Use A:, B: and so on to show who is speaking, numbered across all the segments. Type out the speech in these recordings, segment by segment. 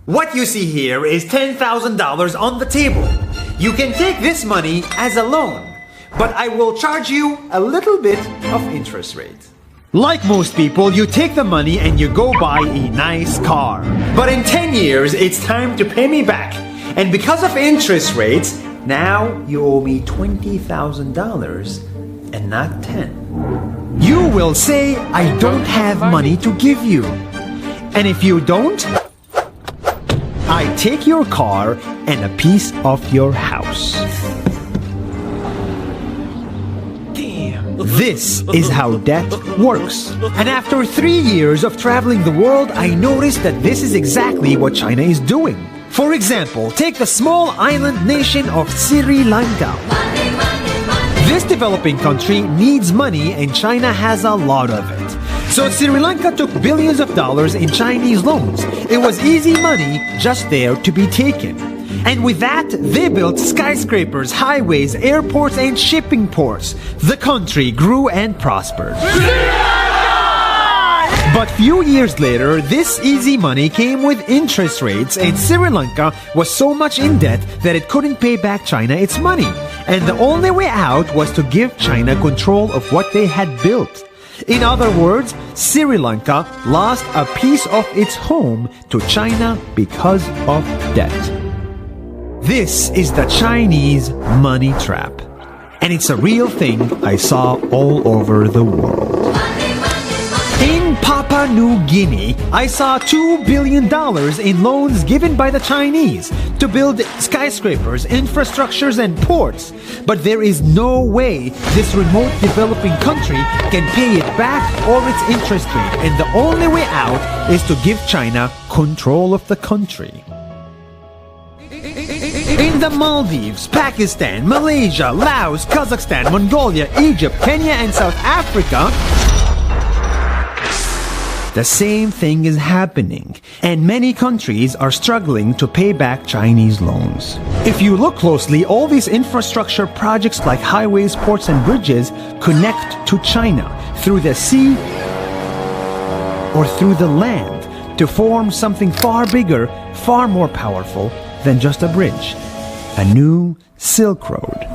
A: What you see here is $10,000 on the table. You can take this money as a loan, but I will charge you a little bit of interest rate. Like most people, you take the money and you go buy a nice car. But in 10 years, it's time to pay me back. And because of interest rates, now you owe me $20,000 and not 10. You will say, I don't have money to give you. And if you don't, I take your car and a piece of your house. This is how debt works. And after 3 years of traveling the world, I noticed that this is exactly what China is doing. For example, take the small island nation of Sri Lanka. This developing country needs money and China has a lot of it. So Sri Lanka took billions of dollars in Chinese loans. It was easy money just there to be taken. And with that, they built skyscrapers, highways, airports, and shipping ports. The country grew and prospered. But few years later, this easy money came with interest rates, and Sri Lanka was so much in debt that it couldn't pay back China its money. And the only way out was to give China control of what they had built. In other words, Sri Lanka lost a piece of its home to China because of debt. This is the Chinese money trap. And it's a real thing I saw all over the world. In Papua New Guinea, I saw $2 billion in loans given by the Chinese to build skyscrapers, infrastructures, and ports. But there is no way this remote developing country can pay it back or its interest rate. And the only way out is to give China control of the country. In the Maldives, Pakistan, Malaysia, Laos, Kazakhstan, Mongolia, Egypt, Kenya, and South Africa, the same thing is happening, and many countries are struggling to pay back Chinese loans. If you look closely, all these infrastructure projects like highways, ports, and bridges connect to China through the sea or through the land to form something far bigger, far more powerful than just a bridge. A new Silk Road.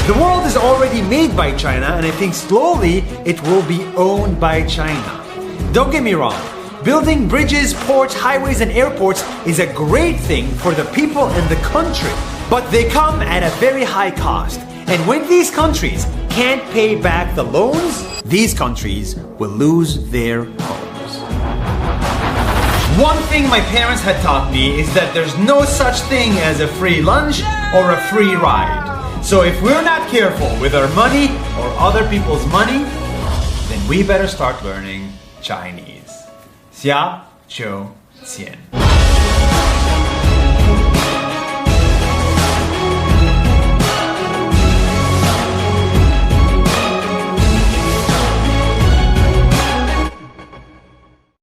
A: The world is already made by China, and I think slowly it will be owned by China. Don't get me wrong, building bridges, ports, highways, and airports is a great thing for the people and the country, but they come at a very high cost. And when these countries can't pay back the loans, these countries will lose their homes. One thing my parents had taught me is that there's no such thing as a free lunch or a free ride. So if we're not careful with our money or other people's money, then we better start learning Chinese. 下周见。